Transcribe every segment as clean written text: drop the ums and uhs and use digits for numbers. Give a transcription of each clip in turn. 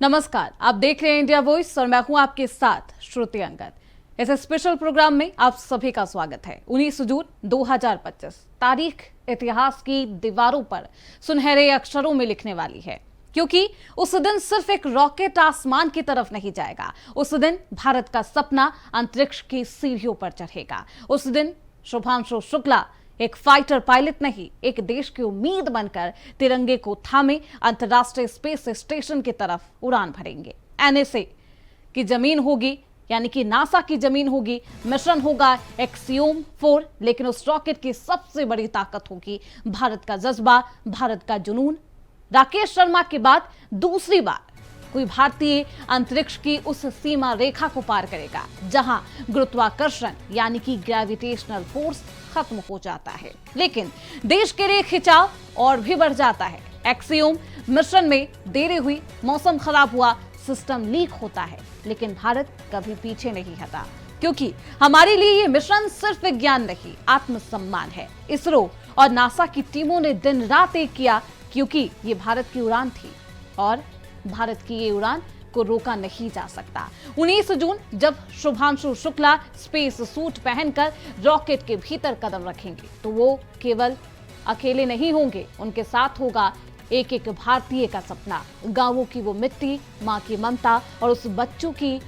नमस्कार, आप देख रहे हैं इंडिया वॉइस और मैं हूं आपके साथ श्रुति अंगद। इस स्पेशल प्रोग्राम में आप सभी का स्वागत है। 19 जून 2025 तारीख इतिहास की दीवारों पर सुनहरे अक्षरों में लिखने वाली है, क्योंकि उस दिन सिर्फ एक रॉकेट आसमान की तरफ नहीं जाएगा। उस दिन भारत का सपना अंतरिक्ष की सीढ़ियों पर चढ़ेगा। उस दिन शुभांशु शुक्ला एक फाइटर पायलट नहीं, एक देश की उम्मीद बनकर तिरंगे को थामे अंतर्राष्ट्रीय स्पेस स्टेशन की तरफ उड़ान भरेंगे। एनएसए की जमीन होगी, यानी कि नासा की जमीन होगी। मिशन होगा एक्सियोम 4, लेकिन उस रॉकेट की सबसे बड़ी ताकत होगी भारत का जज्बा, भारत का जुनून। राकेश शर्मा के बाद दूसरी बार कोई भारतीय अंतरिक्ष की उस सीमा रेखा को पार करेगा जहां गुरुत्वाकर्षण यानी कि ग्रेविटेशनल फोर्स खत्म हो जाता है, लेकिन देश के लिए खिंचाव और भी बढ़ जाता है। एक्सियोम मिशन में देरी हुई, मौसम खराब हुआ, सिस्टम लीक होता है, लेकिन भारत कभी पीछे नहीं हटा, क्योंकि हमारे लिए ये मिशन सिर्फ विज्ञान नहीं, आत्मसम्मान है। इसरो और नासा की टीमों ने दिन रात एक किया, क्योंकि ये भारत की उड़ान थी और भारत की ये उड़ान को रोका नहीं जा सकता। 19 जून जब शुभांशु शुक्ला स्पेस सूट पहनकर रॉकेट के भीतर कदम रखेंगे, तो वो केवल अकेले नहीं होंगे, उनके साथ होगा एक एक भारतीय का सपना, गांवों की वो मिट्टी, मां की ममता और उस बच्चों की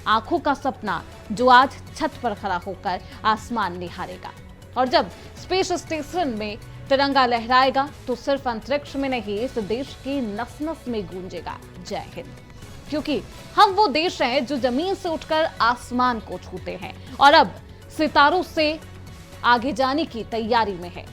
आंखों का सपना जो आज छत पर खड़ा होकर आसमान निहारेगा। और जब स्पेस स्टेशन में तिरंगा लहराएगा तो सिर्फ अंतरिक्ष में नहीं, इस देश की नस नस में गूंजेगा जय हिंद, क्योंकि हम वो देश हैं जो जमीन से उठकर आसमान को छूते हैं और अब सितारों से आगे जाने की तैयारी में है।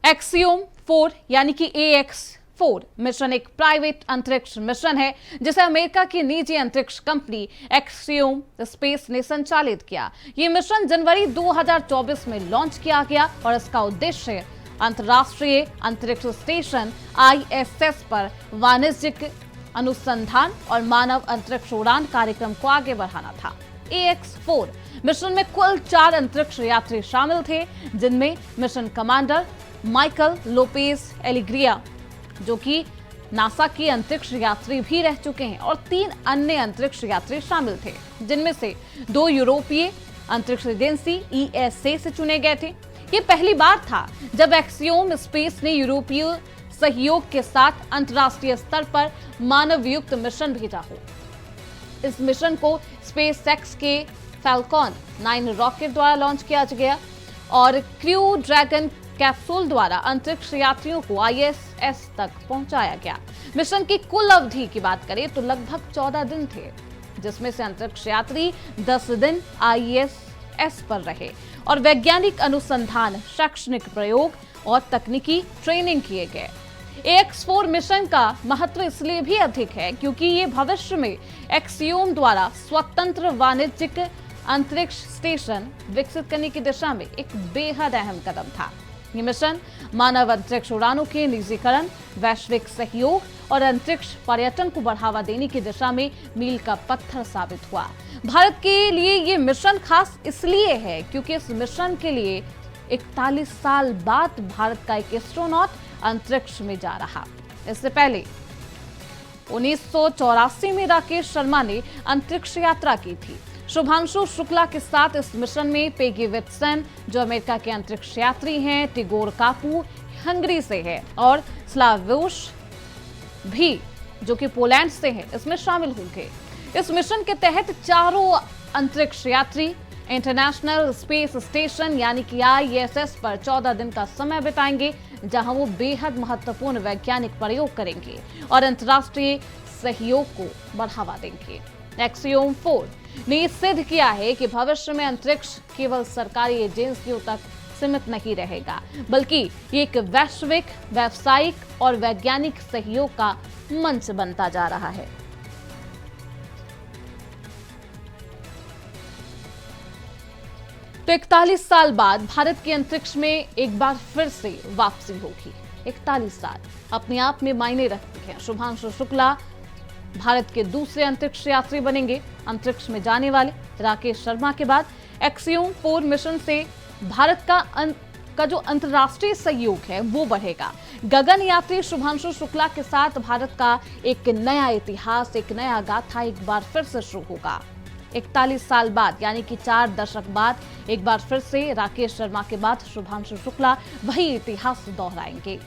एक्सियोम 4 यानी कि AX4 मिशन एक प्राइवेट अंतरिक्ष मिशन है जिसे अमेरिका की निजी अंतरिक्ष कंपनी एक्सियोम स्पेस ने संचालित किया। यह मिशन जनवरी 2024 में लॉन्च किया गया और इसका उद्देश्य अंतर्राष्ट्रीय अंतरिक्ष स्टेशन ISS पर वाणिज्यिक अनुसंधान और मानव अंतरिक्ष उड़ान कार्यक्रम को आगे बढ़ाना था। AX4 मिशन में कुल 4 अंतरिक्ष यात्री शामिल थे, जिनमें मिशन कमांडर माइकल लोपेज एलिग्रिया, जो कि नासा की अंतरिक्ष यात्री भी रह चुके हैं, और 3 अन्य अंतरिक्ष यात्री शामिल थे, जिनमें से 2 यूरोपीय अंतरिक्ष एजेंसी ESA से चुने गए थे। ये पहली बार था जब एक्सियोम स्पेस ने यूरोपीय सहयोग के साथ अंतर्राष्ट्रीय स्तर पर मानवयुक्त मिशन भेजा हो। इस मिशन को SpaceX के फैल्कॉन 9 रॉकेट द्वारा लॉन्च किया गया और क्रू ड्रैगन कैप्सूल द्वारा अंतरिक्ष यात्रियों को ISS तक पहुंचाया गया। मिशन की कुल अवधि की बात करें तो लगभग 14 दिन थे, जिसमें से अंतरिक्ष यात्री 10 दिन ISS पर रहे और वैज्ञानिक अनुसंधान, शैक्षणिक प्रयोग और तकनीकी ट्रेनिंग किए गए। AX4 मिशन का महत्व इसलिए भी अधिक है क्योंकि ये भविष्य में एक्सियोम द्वारा स्वतंत्र वाणिज्यिक अंतरिक्ष स्टेशन विकसित करने की दिशा में एक बेहद अहम कदम था। ये मिशन मानव अंतरिक्ष उड़ानों के निजीकरण, वैश्विक सहयोग और अंतरिक्ष पर्यटन को बढ़ावा देने की दिशा में मील का पत्थर साबित हुआ। भारत के लिए ये मिशन खास इसलिए है क्योंकि इस मिशन के लिए 41 साल बाद भारत का एक एस्ट्रोनॉट अंतरिक्ष में जा रहा। इससे पहले 1984 में राकेश शर्मा ने अंतरिक्ष यात्रा की थी। शुभांशु शुक्ला के साथ इस मिशन में पेगी विट्सन, जो अमेरिका के अंतरिक्ष यात्री हैं, टिगोर कापू हंगरी से है और स्लावोश भी, जो कि पोलैंड से है, इसमें शामिल होंगे। इस मिशन के तहत चारों अंतरिक्ष यात्री इंटरनेशनल स्पेस स्टेशन यानी कि ISS पर 14 दिन का समय बिताएंगे, जहां वो बेहद महत्वपूर्ण वैज्ञानिक प्रयोग करेंगे और अंतर्राष्ट्रीय सहयोग को बढ़ावा देंगे। एक्सियोम 4 ने सिद्ध किया है कि भविष्य में अंतरिक्ष केवल सरकारी एजेंसियों तक सीमित नहीं रहेगा, बल्कि ये एक वैश्विक, व्यावसायिक और वैज्ञानिक सहयोग का मंच बनता जा रहा है। तो 41 साल बाद भारत के अंतरिक्ष में एक बार फिर से वापसी होगी। 41 साल अपने आप में मायने रखते हैं। शुभांशु शुक्ला भारत के दूसरे अंतरिक्ष यात्री बनेंगे। अंतरिक्ष में जाने वाले राकेश शर्मा के बाद एक्सियोम 4 मिशन से भारत का का जो अंतर्राष्ट्रीय सहयोग है वो बढ़ेगा। गगन यात्री शुभांशु शुक्ला के साथ भारत का एक नया इतिहास, एक नया गाथा एक बार फिर से शुरू होगा। 41 साल बाद यानी कि 4 दशक बाद एक बार फिर से राकेश शर्मा के बाद शुभांशु शुक्ला वही इतिहास दोहराएंगे।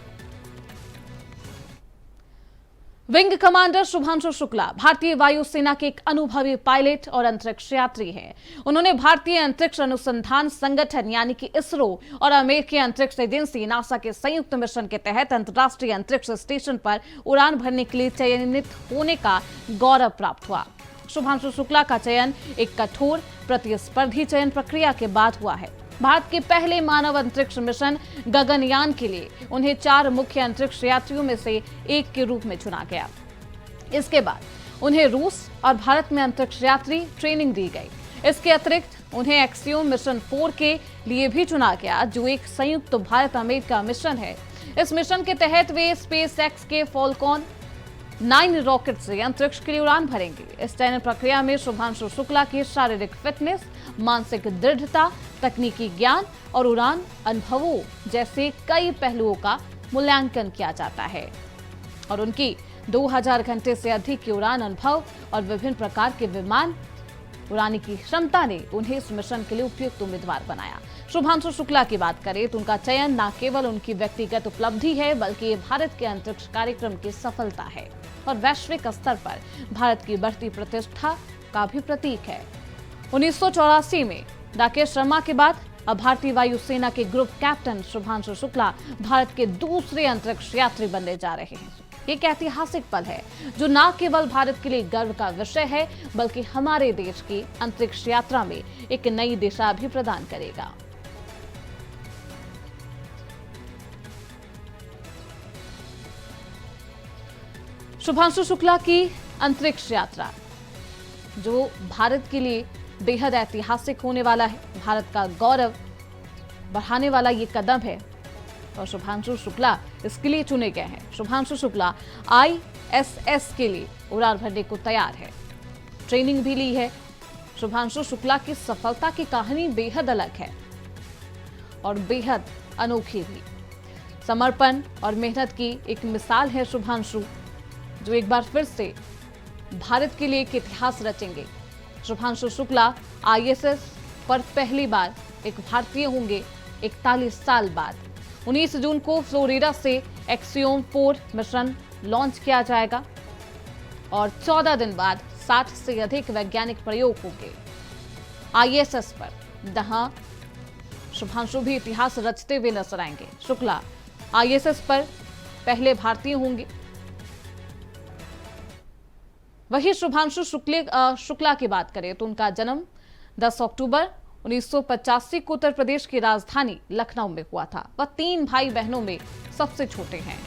विंग कमांडर शुभांशु शुक्ला भारतीय वायुसेना के एक अनुभवी पायलट और अंतरिक्ष यात्री हैं। उन्होंने भारतीय अंतरिक्ष अनुसंधान संगठन यानी कि इसरो और अमेरिकी अंतरिक्ष एजेंसी नासा के संयुक्त मिशन के तहत अंतर्राष्ट्रीय अंतरिक्ष स्टेशन पर उड़ान भरने के लिए चयनित होने का गौरव प्राप्त हुआ। शुभांशु शुक्ला का चयन एक कठोर प्रतिस्पर्धी चयन प्रक्रिया के बाद हुआ है। भारत के पहले मानव अंतरिक्ष मिशन गगनयान के लिए उन्हें 4 मुख्य अंतरिक्ष यात्रियों में से एक के रूप में चुना गया। इसके बाद उन्हें रूस और भारत में अंतरिक्ष यात्री ट्रेनिंग दी गई। इसके अतिरिक्त उन्हें एक्सियोम मिशन 4 के लिए भी चुना गया, जो एक संयुक्त भारत अमेरिका मिशन है। इस मिशन के तहत वे स्पेसएक्स के फॉल्कॉन 9 रॉकेट से अंतरिक्ष के लिए उड़ान भरेंगे। इस चयन प्रक्रिया में शुभांशु शुक्ला की शारीरिक फिटनेस, मानसिक दृढ़ता, तकनीकी ज्ञान और उड़ान अनुभवों जैसे कई पहलुओं का मूल्यांकन किया जाता है और उनकी 2000 घंटे से अधिक की उड़ान अनुभव और विभिन्न प्रकार के विमान उड़ाने की क्षमता ने उन्हें इस मिशन के लिए उपयुक्त उम्मीदवार बनाया। शुभांशु शुक्ला की बात करें तो उनका चयन न केवल उनकी व्यक्तिगत उपलब्धि है, बल्कि ये भारत के अंतरिक्ष कार्यक्रम की सफलता है और वैश्विक स्तर पर भारत की बढ़ती प्रतिष्ठा का भी प्रतीक है। 1984 में राकेश शर्मा के बाद अब भारतीय वायुसेना के ग्रुप कैप्टन शुभांशु शुक्ला भारत के दूसरे अंतरिक्ष यात्री बनने जा रहे हैं। एक ऐतिहासिक पल है जो न केवल भारत के लिए गर्व का विषय है, बल्कि हमारे देश की अंतरिक्ष यात्रा में एक नई दिशा भी प्रदान करेगा। शुभांशु शुक्ला की अंतरिक्ष यात्रा जो भारत के लिए बेहद ऐतिहासिक होने वाला है, भारत का गौरव बढ़ाने वाला ये कदम है और शुभांशु शुक्ला इसके लिए चुने गए हैं। शुभांशु शुक्ला ISS के लिए उड़ान भरने को तैयार है, ट्रेनिंग भी ली है। शुभांशु शुक्ला की सफलता की कहानी बेहद अलग है और बेहद अनोखी भी। समर्पण और मेहनत की एक मिसाल है शुभांशु, जो एक बार फिर से भारत के लिए एक इतिहास रचेंगे। शुभांशु शुक्ला ISS पर पहली बार एक भारतीय होंगे 41 साल बाद। 19 जून को फ्लोरिडा से एक्सियोम 4 मिशन लॉन्च किया जाएगा और 14 दिन बाद 60 से अधिक वैज्ञानिक प्रयोग होंगे ISS पर, जहां शुभांशु भी इतिहास रचते हुए नजर आएंगे। शुक्ला ISS पर पहले भारतीय होंगे। वही शुभांशु शुक्ला की बात करें तो उनका जन्म 10 अक्टूबर 1985 को उत्तर प्रदेश की राजधानी लखनऊ में हुआ था। वह 3 भाई बहनों में सबसे छोटे हैं।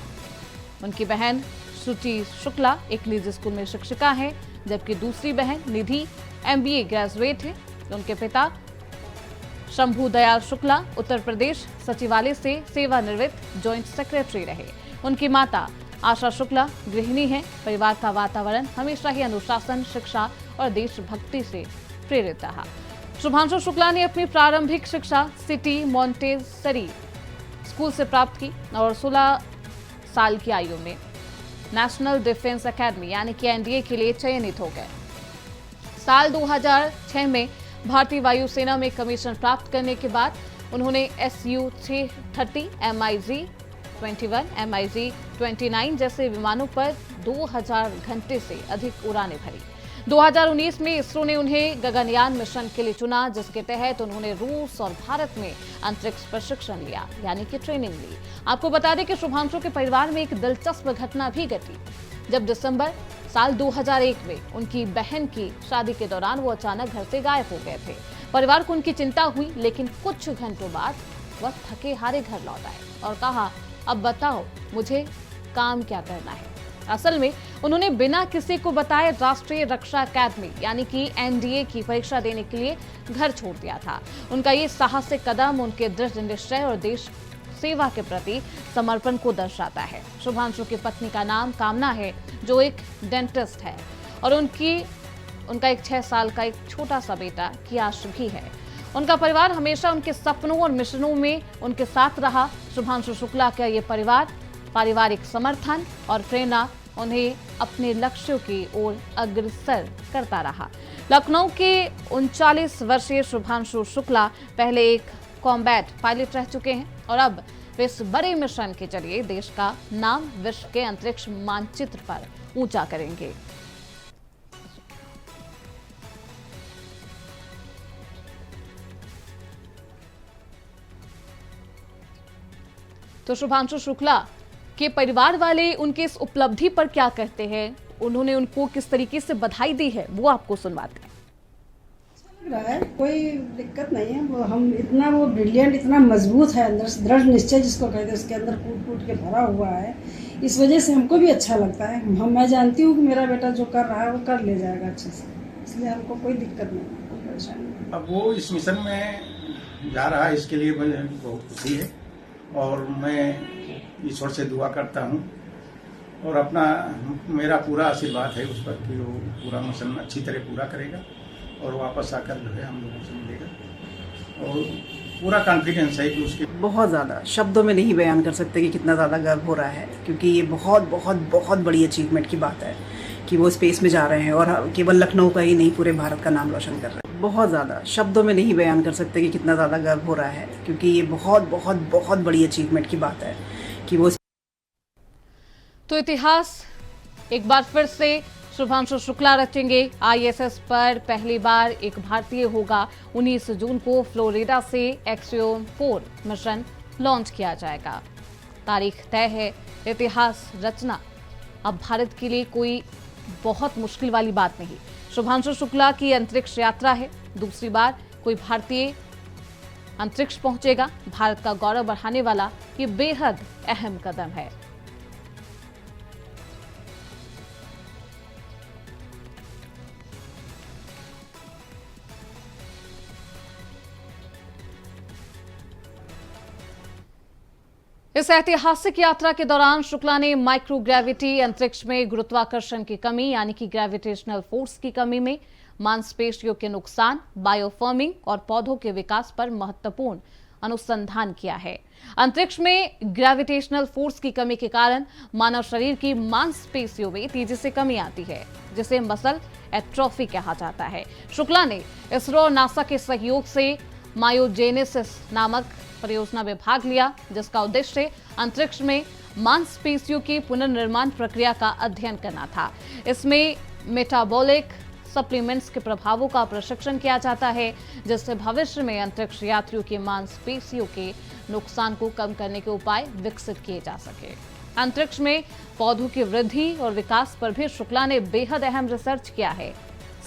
उनकी बहन श्रुति शुक्ला एक निजी स्कूल में शिक्षिका है, जबकि दूसरी बहन निधि MBA ग्रेजुएट है। उनके पिता शंभू दयाल शुक्ला उत्तर प्रदेश सचिवालय से सेवानिवृत्त जॉइंट सेक्रेटरी रहे। उनकी माता आशा शुक्ला गृहिणी है। परिवार का वातावरण हमेशा ही अनुशासन, शिक्षा और देशभक्ति से प्रेरित रहा। शुभांशु शुक्ला ने अपनी प्रारंभिक शिक्षा सिटी मॉन्टेसरी स्कूल से प्राप्त की और 16 साल की आयु में नेशनल डिफेंस एकेडमी यानी कि NDA के लिए चयनित हो गए। साल 2006 में भारतीय वायुसेना में कमीशन प्राप्त करने के बाद उन्होंने Su-330, MiG-21, MiG-29 जैसे विमानों पर 2000 घंटे से अधिक उड़ानें भरी। 2019 में इसरो ने उन्हें गगनयान मिशन के लिए चुना, जिसके तहत उन्होंने रूस और भारत में अंतरिक्ष प्रशिक्षण लिया यानी कि ट्रेनिंग ली। आपको बता दें कि शुभांशु के परिवार में एक दिलचस्प घटना भी घटी, जब दिसंबर साल 2001 में उनकी बहन की शादी के दौरान वो अचानक घर से गायब हो गए थे। परिवार को उनकी चिंता हुई, लेकिन कुछ घंटों बाद वह थके हारे घर लौट आए और कहा, अब बताओ मुझे काम क्या करना है। असल में उन्होंने बिना किसी को बताए राष्ट्रीय रक्षा अकादमी यानी कि NDA की परीक्षा देने के लिए घर छोड़ दिया था। उनका ये साहसिक कदम उनके दृढ़ निश्चय और देश सेवा के प्रति समर्पण को दर्शाता है। शुभांशु की पत्नी का नाम कामना है, जो एक डेंटिस्ट है, और उनका एक 6 साल का एक छोटा सा बेटा कियाश भी है। उनका परिवार हमेशा उनके सपनों और मिशनों में उनके साथ रहा। शुभांशु शुक्ला का ये परिवार, पारिवारिक समर्थन और प्रेरणा उन्हें अपने लक्ष्यों की ओर अग्रसर करता रहा। लखनऊ के 39 वर्षीय शुभांशु शुक्ला पहले एक कॉम्बैट पायलट रह चुके हैं और अब वे इस बड़े मिशन के जरिए देश का नाम विश्व के अंतरिक्ष मानचित्र पर ऊंचा करेंगे। तो शुभांशु शुक्ला के परिवार वाले उनके इस उपलब्धि पर क्या कहते हैं, उन्होंने उनको किस तरीके से बधाई दी है, वो आपको सुनवाते हैं। रहा है, कोई दिक्कत नहीं है। वो ब्रिलियंट, इतना मजबूत है अंदर से, दृढ़ निश्चय जिसको कहते हैं, उसके अंदर कूट कूट के भरा हुआ है। इस वजह से हमको भी अच्छा लगता है। मैं जानती हूँ कि मेरा बेटा जो कर रहा है वो कर ले जाएगा अच्छे से, इसलिए हमको कोई दिक्कत नहीं, कोई परेशानी नहीं। अब वो इस मिशन में जा रहा है, इसके लिए मुझे बहुत खुशी है और मैं ईश्वर से दुआ करता हूँ और मेरा पूरा आशीर्वाद है उस पर कि वो पूरा मिशन अच्छी तरह पूरा करेगा और वापस आकर जो है हम लोगों से मिलेगा और पूरा कॉन्फिडेंस है कि उसके बहुत ज़्यादा शब्दों में नहीं बयान कर सकते कि कितना ज़्यादा गर्व हो रहा है, क्योंकि ये बहुत बहुत बहुत बड़ी अचीवमेंट की बात है कि वो स्पेस में जा रहे हैं और केवल लखनऊ का ही नहीं पूरे भारत का नाम रोशन कर रहे हैं। बहुत ज़्यादा शब्दों में नहीं बयान कर सकते कि कितना ज़्यादा गर्व हो रहा है, क्योंकि ये बहुत बहुत बहुत बड़ी अचीवमेंट की बात है कि वो। तो इतिहास एक बार फिर से शुभांशु शुक्ला रचेंगे। ISS पर पहली बार एक भारतीय होगा। 19 जून को फ्लोरिडा से एक्सियोम 4 मिशन लॉन्च किया जाएगा। तारीख तय है। इतिहास रचना अब भारत के लिए कोई बहुत मुश्किल वाली बात नहीं। शुभांशु शुक्ला की अंतरिक्ष यात्रा है। दूसरी बार कोई भारतीय अंतरिक्ष पहुंचेगा। भारत का गौरव बढ़ाने वाला ये बेहद अहम कदम है। इस ऐतिहासिक यात्रा के दौरान शुक्ला ने माइक्रोग्रेविटी, अंतरिक्ष में गुरुत्वाकर्षण की कमी यानी कि ग्रेविटेशनल फोर्स की कमी में मांसपेशियों के नुकसान, बायोफर्मिंग और पौधों के विकास पर महत्वपूर्ण अनुसंधान किया है। अंतरिक्ष में ग्रेविटेशनल फोर्स की कमी के कारण मानव शरीर की मांसपेशियों में तेजी से कमी आती है, जिसे मसल एट्रोफी कहा जाता है। शुक्ला ने इसरो और नासा के सहयोग से मायोजेनेसिस नामक परियोजना में भाग लिया, जिसका उद्देश्य अंतरिक्ष में मांसपेशियों की पुनर्निर्माण प्रक्रिया का अध्ययन करना था। इसमें मेटाबॉलिक सप्लीमेंट्स के प्रभावों का प्रशिक्षण किया जाता है, जिससे भविष्य में अंतरिक्ष यात्रियों की मांसपेशियों के नुकसान को कम करने के उपाय विकसित किए जा सके। अंतरिक्ष में पौधों की वृद्धि और विकास पर भी शुक्ला ने बेहद अहम रिसर्च किया है।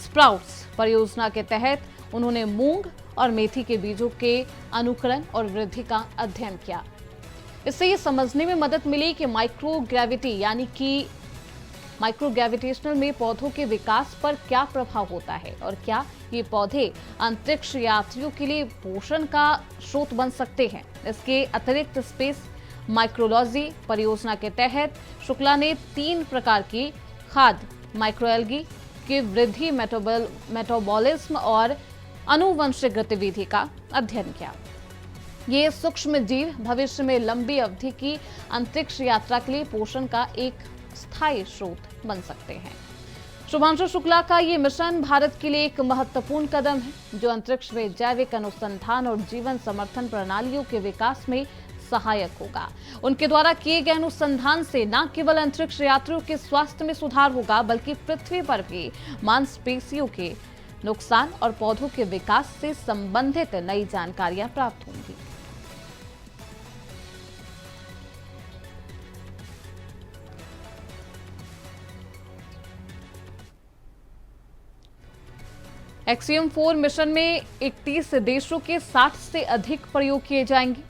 स्प्राउट्स परियोजना के तहत उन्होंने मूंग और मेथी के बीजों के अनुकरण और वृद्धि का अध्ययन किया। इससे ये समझने में मदद मिली कि माइक्रोग्रेविटी यानी कि माइक्रोग्रेविटेशनल में पौधों के विकास पर क्या प्रभाव होता है और क्या ये पौधे अंतरिक्ष यात्रियों के लिए पोषण का स्रोत बन सकते हैं। इसके अतिरिक्त स्पेस माइक्रोलॉजी परियोजना के तहत शुक्ला ने 3 प्रकार की खाद्य माइक्रोएल्गी की वृद्धि, मेटाबॉलिज्म और आनुवंशिक गतिविधि का अध्ययन किया। ये सूक्ष्म जीव भविष्य में लंबी अवधि की अंतरिक्ष यात्रा के लिए पोषण का एक स्थायी स्रोत बन सकते हैं। शुभांशु शुक्ला का ये मिशन भारत के लिए एक महत्वपूर्ण कदम है, जो अंतरिक्ष में जैविक अनुसंधान और जीवन समर्थन प्रणालियों के विकास में सहायक होगा। उनके द्वारा किए गए अनुसंधान से न केवल अंतरिक्ष यात्रियों के स्वास्थ्य में सुधार होगा, बल्कि पृथ्वी पर भी मांसपेशियों के नुकसान और पौधों के विकास से संबंधित नई जानकारियां प्राप्त होंगी। एक्सियम 4 मिशन में 31 देशों के 60 से अधिक प्रयोग किए जाएंगे।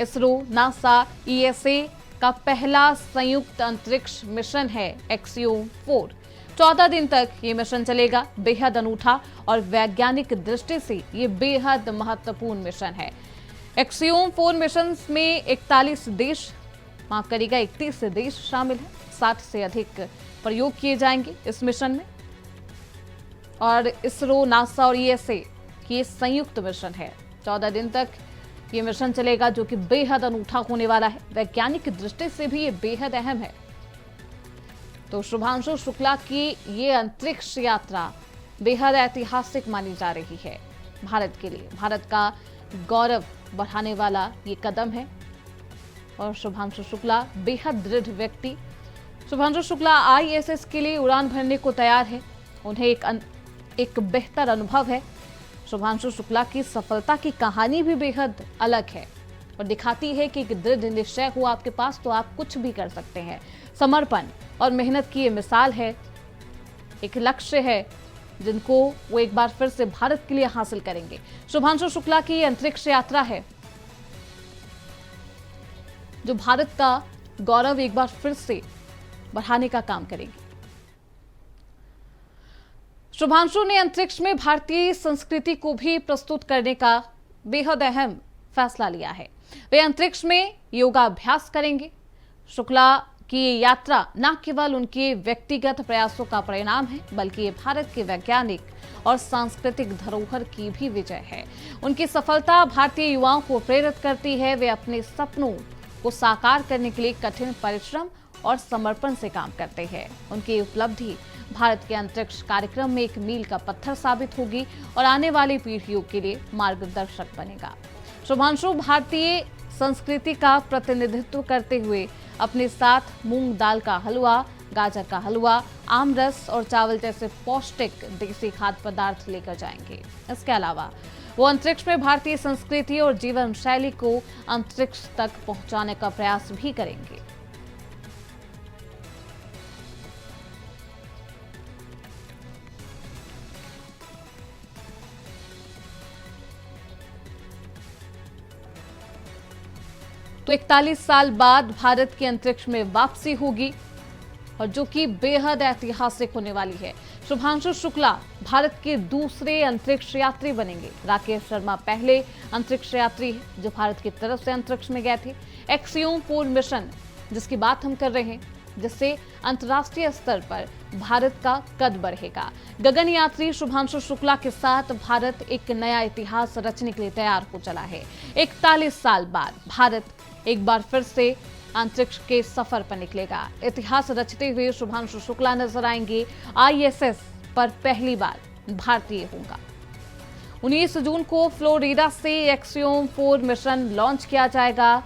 इसरो, नासा, ESA का पहला संयुक्त अंतरिक्ष मिशन है एक्सियम 4। 14 दिन तक ये मिशन चलेगा। बेहद अनूठा और वैज्ञानिक दृष्टि से ये बेहद महत्वपूर्ण मिशन है। एक्सियम 4 मिशन में 31 देश शामिल हैं। 60 से अधिक प्रयोग किए जाएंगे इस मिशन में। और इसरो, नासा और ESA कि ये संयुक्त मिशन है। 14 दिन तक ये मिशन चलेगा, जो कि बेहद अनूठा होने वाला है। वैज्ञानिक दृष्टि से भी ये बेहद अहम है। तो शुभांशु शुक्ला की ये अंतरिक्ष यात्रा बेहद ऐतिहासिक मानी जा रही है भारत के लिए। भारत का गौरव बढ़ाने वाला ये कदम है और शुभांशु शुक्ला बेहद दृढ़ व्यक्ति। शुभांशु शुक्ला ISS के लिए उड़ान भरने को तैयार है। उन्हें एक बेहतर अनुभव है। शुभांशु शुक्ला की सफलता की कहानी भी बेहद अलग है और दिखाती है कि एक दृढ़ निश्चय हो आपके पास तो आप कुछ भी कर सकते हैं। समर्पण और मेहनत की ये मिसाल है। एक लक्ष्य है जिनको वो एक बार फिर से भारत के लिए हासिल करेंगे। शुभांशु शुक्ला की ये अंतरिक्ष यात्रा है जो भारत का गौरव एक बार फिर से बढ़ाने का काम करेगी। शुभांशु ने अंतरिक्ष में भारतीय संस्कृति को भी प्रस्तुत करने का बेहद अहम फैसला लिया है। वे अंतरिक्ष में योगाभ्यास करेंगे। शुक्ला की ये यात्रा न केवल उनके व्यक्तिगत प्रयासों का परिणाम है, बल्कि ये भारत के वैज्ञानिक और सांस्कृतिक धरोहर की भी विजय है। उनकी सफलता भारतीय युवाओं को प्रेरित करती है। वे अपने सपनों को साकार करने के लिए कठिन परिश्रम और समर्पण से काम करते हैं। उनकी उपलब्धि भारत के अंतरिक्ष कार्यक्रम में एक मील का पत्थर साबित होगी और आने वाली पीढ़ियों के लिए मार्गदर्शक बनेगा। शुभांशु भारतीय संस्कृति का प्रतिनिधित्व करते हुए अपने साथ मूंग दाल का हलवा, गाजर का हलवा, आम रस और चावल जैसे पौष्टिक देसी खाद्य पदार्थ लेकर जाएंगे। इसके अलावा वो अंतरिक्ष में भारतीय संस्कृति और जीवन शैली को अंतरिक्ष तक पहुंचाने का प्रयास भी करेंगे। तो 41 साल बाद भारत की अंतरिक्ष में वापसी होगी और जो कि बेहद ऐतिहासिक होने वाली है। शुभांशु शुक्ला भारत के दूसरे अंतरिक्ष यात्री बनेंगे। राकेश शर्मा पहले अंतरिक्ष यात्री हैं जो भारत की तरफ से अंतरिक्ष में गए थे। एक्सियोम 4 मिशन जिसकी बात हम कर रहे हैं, जिससे अंतर्राष्ट्रीय स्तर पर भारत का कद बढ़ेगा। गगनयात्री शुभांशु शुक्ला के साथ भारत एक नया इतिहास रचने के लिए तैयार हो चला है। 41 साल बाद भारत एक बार फिर से अंतरिक्ष के सफर पर निकलेगा। इतिहास रचते हुए शुभांशु शुक्ला नजर आएंगे। ISS पर पहली बार भारतीय होगा। 19 जून को फ्लोरिडा से एक्सियोम 4 मिशन लॉन्च किया जाएगा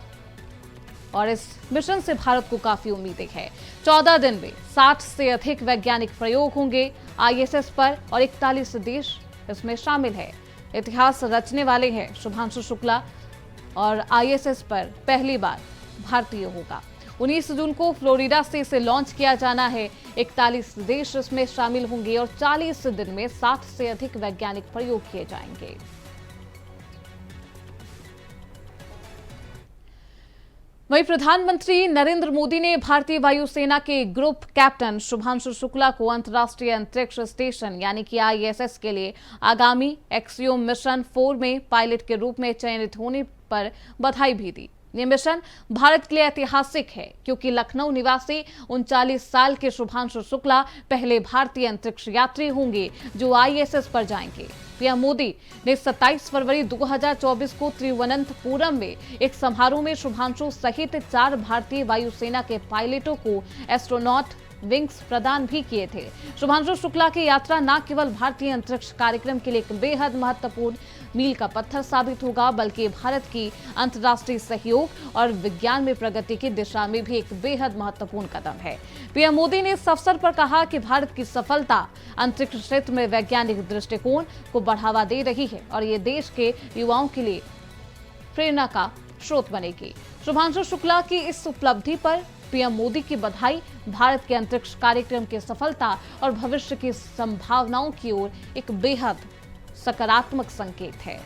और इस मिशन से भारत को काफी उम्मीदें हैं। 14 दिन में 60 से अधिक वैज्ञानिक प्रयोग होंगे ISS पर और 41 देश इसमें शामिल है। इतिहास रचने वाले हैं शुभांशु शुक्ला और ISS पर पहली बार भारतीय होगा। 19 जून को फ्लोरिडा से इसे लॉन्च किया जाना है। 41 देश इसमें शामिल होंगे और 40 दिन में 60 से अधिक वैज्ञानिक प्रयोग किए जाएंगे। वहीं प्रधानमंत्री नरेंद्र मोदी ने भारतीय वायुसेना के ग्रुप कैप्टन शुभांशु शुक्ला को अंतर्राष्ट्रीय अंतरिक्ष स्टेशन यानी कि ISS के लिए आगामी एक्सियोम मिशन 4 में पायलट के रूप में चयनित होने पर बधाई भी दी। ये मिशन भारत के लिए ऐतिहासिक है क्योंकि लखनऊ निवासी 39 साल के शुभांशु शुक्ला पहले भारतीय अंतरिक्ष यात्री होंगे जो ISS पर जाएंगे। पीएम मोदी ने 27 फरवरी 2024 को तिरुवनंतपुरम में एक समारोह में शुभांशु सहित 4 भारतीय वायुसेना के पायलटों को एस्ट्रोनॉट विंग्स प्रदान भी किए थे। शुभांशु शुक्ला की यात्रा न केवल भारतीय अंतरिक्ष कार्यक्रम के लिए एक बेहद महत्वपूर्ण मील का पत्थर साबित होगा, बल्कि भारत की अंतर्राष्ट्रीय सहयोग और विज्ञान में प्रगति की दिशा में भी एक बेहद महत्वपूर्ण कदम है। पीएम मोदी ने इस अवसर पर कहा कि भारत की सफलता अंतरिक्ष क्षेत्र में वैज्ञानिक दृष्टिकोण को बढ़ावा दे रही है और ये देश के युवाओं के लिए प्रेरणा का स्रोत बनेगी। शुभांशु शुक्ला की इस उपलब्धि पर पीएम मोदी की बधाई भारत के अंतरिक्ष कार्यक्रम की सफलता और भविष्य की संभावनाओं की ओर एक बेहद सकारात्मक संकेत है।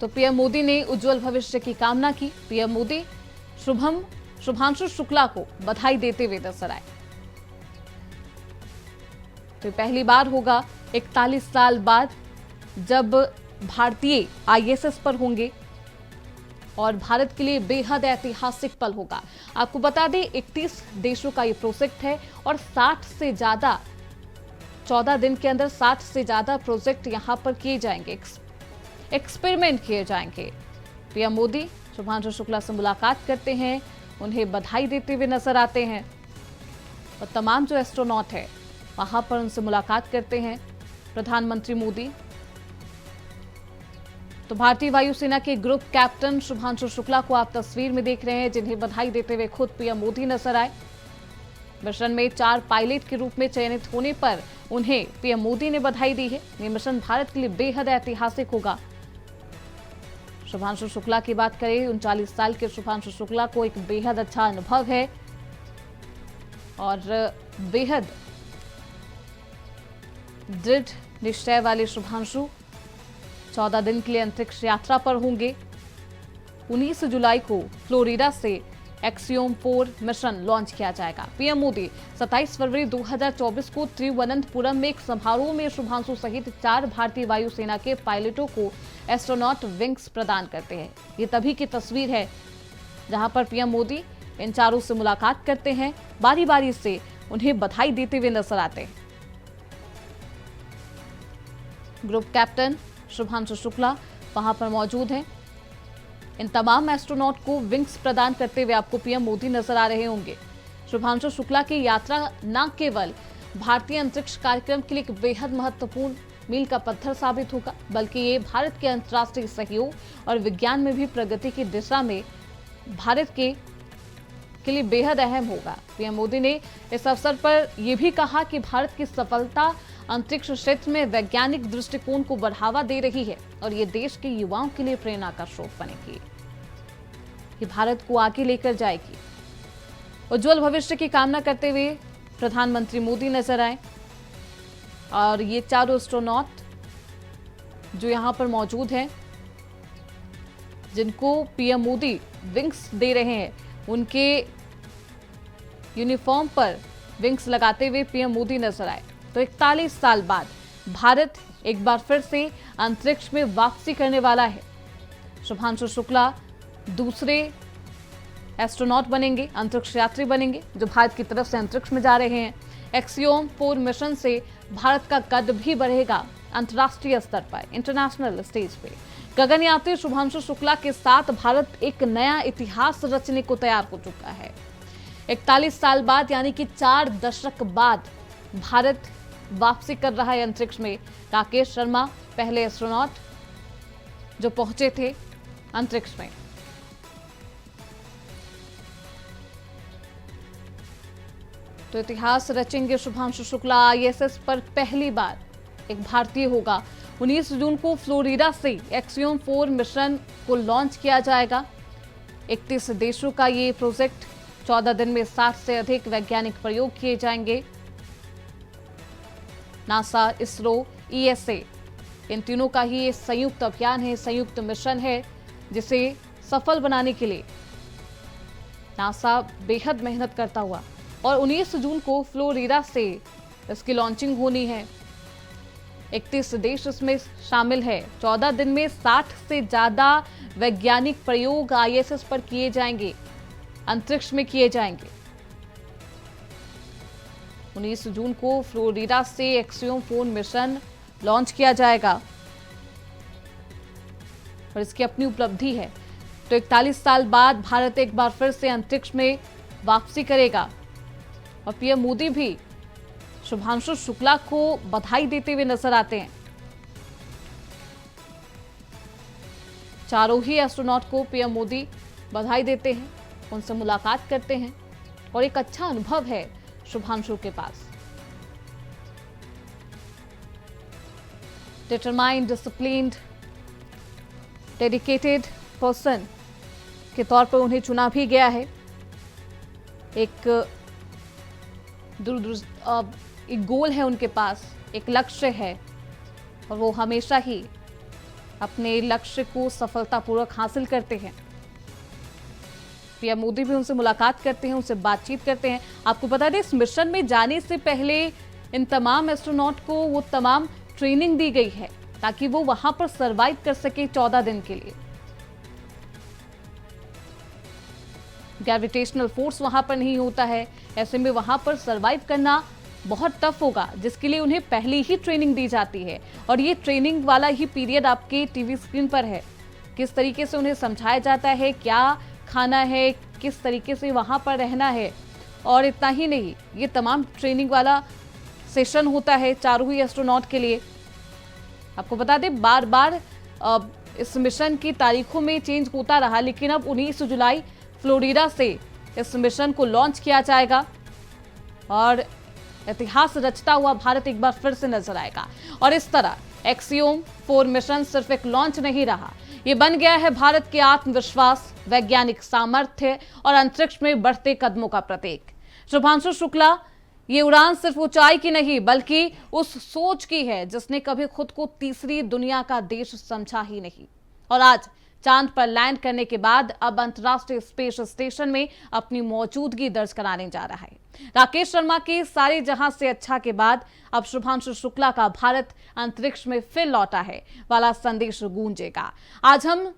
तो पीएम मोदी ने उज्जवल भविष्य की कामना की। पीएम मोदी शुभांशु शुक्ला को बधाई देते हुए नजर आए। तो पहली बार होगा 41 साल बाद जब भारतीय ISS पर होंगे और भारत के लिए बेहद ऐतिहासिक पल होगा। आपको बता दें 31 देशों का ये प्रोजेक्ट है और 60 से ज्यादा 14 दिन के अंदर 60 से ज्यादा प्रोजेक्ट यहां पर किए जाएंगे, एक्सपेरिमेंट किए जाएंगे। पीएम मोदी शुभांशु शुक्ला से मुलाकात करते हैं, उन्हें बधाई देते हुए नजर आते हैं और तमाम जो एस्ट्रोनॉट है वहां पर उनसे मुलाकात करते हैं प्रधानमंत्री मोदी। तो भारतीय वायुसेना के ग्रुप कैप्टन शुभांशु शुक्ला को आप तस्वीर में देख रहे हैं, जिन्हें बधाई देते हुए खुद पीएम मोदी नजर आए। मिशन में 4 पायलट के रूप में चयनित होने पर उन्हें पीएम मोदी ने बधाई दी है। ये मिशन भारत के लिए बेहद ऐतिहासिक होगा। शुभांशु शुक्ला की बात करें, 39 साल के शुभांशु शुक्ला को एक बेहद अच्छा अनुभव है और बेहद दृढ़ निश्चय वाले शुभांशु 14 दिन के लिए अंतरिक्ष यात्रा पर होंगे। 19 जुलाई को फ्लोरिडा से एक्सियोम 4 मिशन लॉन्च किया जाएगा। पीएम मोदी 27 फरवरी 2024 को तिरुवनंतपुरम में एक समारोह में शुभांशु सहित 4 भारतीय वायुसेना के पायलटों को एस्ट्रोनॉट विंग्स प्रदान करते हैं। ये तभी की तस्वीर है जहां पर पीएम मोदी इन चारों से मुलाकात करते हैं, बारी बारी से उन्हें बधाई देते हुए नजर आते हैं। ग्रुप कैप्टन शुभांशु शुक्ला वहां पर मौजूद हैं। इन तमाम एस्ट्रोनॉट को विंग्स प्रदान करते हुए आपको पीएम मोदी नजर आ रहे होंगे। शुभांशु शुक्ला की यात्रा न केवल भारतीय अंतरिक्ष कार्यक्रम के लिए एक बेहद महत्वपूर्ण मील का पत्थर साबित होगा, बल्कि ये भारत के अंतर्राष्ट्रीय सहयोग और विज्ञान में भी प्रगति की दिशा में भारत के लिए बेहद अहम होगा। पीएम मोदी ने इस अवसर पर यह भी कहा कि भारत की सफलता अंतरिक्ष क्षेत्र में वैज्ञानिक दृष्टिकोण को बढ़ावा दे रही है और ये देश के युवाओं के लिए प्रेरणा का स्रोत बनेगी। ये भारत को आगे लेकर जाएगी। उज्जवल भविष्य की कामना करते हुए प्रधानमंत्री मोदी नजर आए और ये चारों एस्ट्रोनॉट जो यहां पर मौजूद हैं, जिनको पीएम मोदी विंग्स दे रहे हैं, उनके यूनिफॉर्म पर विंग्स लगाते हुए पीएम मोदी नजर आए। तो 41 साल बाद भारत एक बार फिर से अंतरिक्ष में वापसी करने वाला है। शुभांशु शुक्ला दूसरे एस्ट्रोनॉट बनेंगे, अंतरिक्ष यात्री बनेंगे जो भारत की तरफ से अंतरिक्ष में जा रहे हैं। एक्सियोम 4 मिशन से भारत का कद भी बढ़ेगा अंतर्राष्ट्रीय स्तर पर, इंटरनेशनल स्टेज पे। गगनयात्री शुभांशु शुक्ला के साथ भारत एक नया इतिहास रचने को तैयार हो चुका है। 41 साल बाद यानी कि 4 दशक बाद भारत वापसी कर रहा है अंतरिक्ष में। राकेश शर्मा पहले एस्ट्रोनॉट जो पहुंचे थे अंतरिक्ष में। तो इतिहास रचेंगे शुभांशु शुक्ला। आईएसएस पर पहली बार एक भारतीय होगा। 19 जून को फ्लोरिडा से एक्सियोम 4 मिशन को लॉन्च किया जाएगा। 31 देशों का ये प्रोजेक्ट, 14 दिन में 60 से अधिक वैज्ञानिक प्रयोग किए जाएंगे। नासा, इसरो, ईएसए, इन तीनों का ही ये संयुक्त अभियान है, संयुक्त मिशन है, जिसे सफल बनाने के लिए नासा बेहद मेहनत करता हुआ। और 19 जून को फ्लोरिडा से इसकी लॉन्चिंग होनी है। 31 देश इसमें शामिल है। 14 दिन में 60 से ज्यादा वैज्ञानिक प्रयोग आईएसएस पर किए जाएंगे, अंतरिक्ष में किए जाएंगे। 19 जून को फ्लोरिडा से एक्सियोम 4 मिशन लॉन्च किया जाएगा और इसकी अपनी उपलब्धि है। तो 41 साल बाद भारत एक बार फिर से अंतरिक्ष में वापसी करेगा और पीएम मोदी भी शुभांशु शुक्ला को बधाई देते हुए नजर आते हैं। चारों ही एस्ट्रोनॉट को पीएम मोदी बधाई देते हैं, उनसे मुलाकात करते हैं और एक अच्छा अनुभव है शुभांशु के पास। डिटरमाइंड, डिसिप्लिन्ड, डेडिकेटेड पर्सन के तौर पर उन्हें चुना भी गया है। एक एक गोल है उनके पास, एक लक्ष्य है और वो हमेशा ही अपने लक्ष्य को सफलतापूर्वक हासिल करते हैं। पीएम मोदी भी उनसे मुलाकात करते हैं, उनसे बातचीत करते हैं। आपको बता दें, इस मिशन में जाने से पहले इन तमाम एस्ट्रोनॉट को वो तमाम ट्रेनिंग दी गई है ताकि वो वहां पर सरवाइव कर सके 14 दिन के लिए। ग्रेविटेशनल फोर्स वहां पर नहीं होता है। ऐसे में वहां पर सरवाइव करना बहुत टफ होगा, जिसके लिए उन्हें पहले ही ट्रेनिंग दी जाती है। और ये ट्रेनिंग वाला ही पीरियड आपके टीवी स्क्रीन पर है। किस तरीके से उन्हें समझाया जाता है क्या खाना है, किस तरीके से वहां पर रहना है। और इतना ही नहीं, ये तमाम ट्रेनिंग वाला सेशन होता है चारों ही एस्ट्रोनॉट के लिए। आपको बता दें, बार बार इस मिशन की तारीखों में चेंज होता रहा, लेकिन अब 19 जुलाई फ्लोरिडा से इस मिशन को लॉन्च किया जाएगा और इतिहास रचता हुआ भारत एक बार फिर से नजर आएगा। और इस तरह एक्सियोम 4 मिशन सिर्फ एक लॉन्च नहीं रहा, ये बन गया है भारत के आत्मविश्वास, वैज्ञानिक सामर्थ्य और अंतरिक्ष में बढ़ते कदमों का प्रतीक। शुभांशु शुक्ला, ये उड़ान सिर्फ ऊंचाई की नहीं बल्कि उस सोच की है जिसने कभी खुद को तीसरी दुनिया का देश समझा ही नहीं। और आज चांद पर लैंड करने के बाद अब अंतर्राष्ट्रीय स्पेस स्टेशन में अपनी मौजूदगी दर्ज कराने जा रहा है। राकेश शर्मा के सारे जहां से अच्छा के बाद अब शुभांशु शुक्ला का भारत अंतरिक्ष में फिर लौटा है वाला संदेश गूंजेगा। आज हम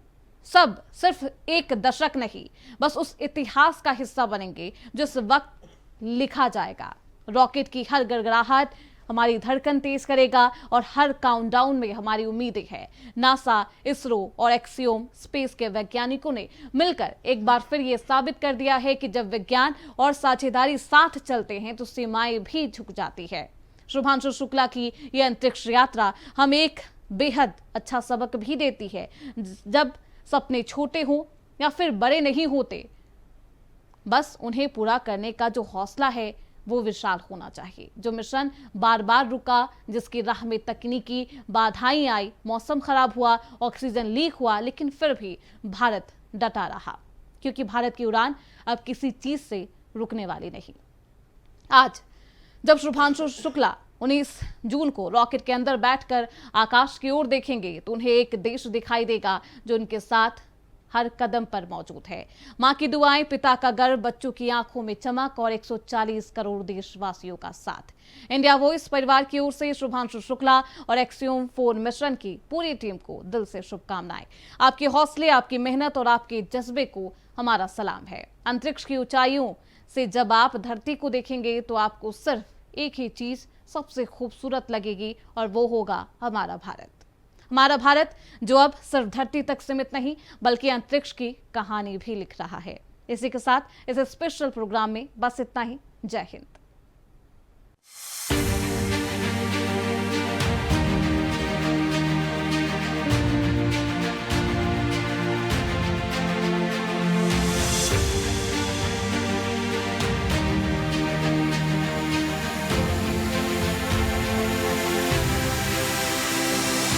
सब सिर्फ एक दशक नहीं, बस उस इतिहास का हिस्सा बनेंगे जिस वक्त लिखा जाएगा। रॉकेट की हर गड़गड़ाहट हमारी धड़कन तेज करेगा और हर काउंटडाउन में हमारी उम्मीदें हैं। नासा, इसरो और एक्सियोम स्पेस के वैज्ञानिकों ने मिलकर एक बार फिर ये साबित कर दिया है कि जब विज्ञान और साझेदारी साथ चलते हैं तो सीमाएं भी झुक जाती है। शुभांशु शुक्ला की यह अंतरिक्ष यात्रा हमें एक बेहद अच्छा सबक भी देती है। जब सपने छोटे हों या फिर बड़े नहीं होते, बस उन्हें पूरा करने का जो हौसला है वो विशाल होना चाहिए। जो मिशन बार बार रुका, जिसकी राह में तकनीकी बाधाएं आई, मौसम खराब हुआ, ऑक्सीजन लीक हुआ, लेकिन फिर भी भारत डटा रहा, क्योंकि भारत की उड़ान अब किसी चीज से रुकने वाली नहीं। आज जब शुभांशु शुक्ला 19 जून को रॉकेट के अंदर बैठकर आकाश की ओर देखेंगे तो उन्हें एक देश दिखाई देगा जो उनके साथ हर कदम पर मौजूद है। मां की दुआएं, पिता का गर्व, बच्चों की आंखों में चमक और 140 करोड़ देशवासियों का साथ। इंडिया वॉइस परिवार की ओर से शुभांशु शुक्ला और एक्सियोम 4 मिशन की पूरी टीम को दिल से शुभकामनाएं। आपके हौसले, आपकी मेहनत और आपके जज्बे को हमारा सलाम है। अंतरिक्ष की ऊंचाइयों से जब आप धरती को देखेंगे तो आपको सिर्फ एक ही चीज सबसे खूबसूरत लगेगी और वो होगा हमारा भारत। हमारा भारत जो अब सिर्फ धरती तक सीमित नहीं बल्कि अंतरिक्ष की कहानी भी लिख रहा है। इसी के साथ इस स्पेशल प्रोग्राम में बस इतना ही। जय हिंद।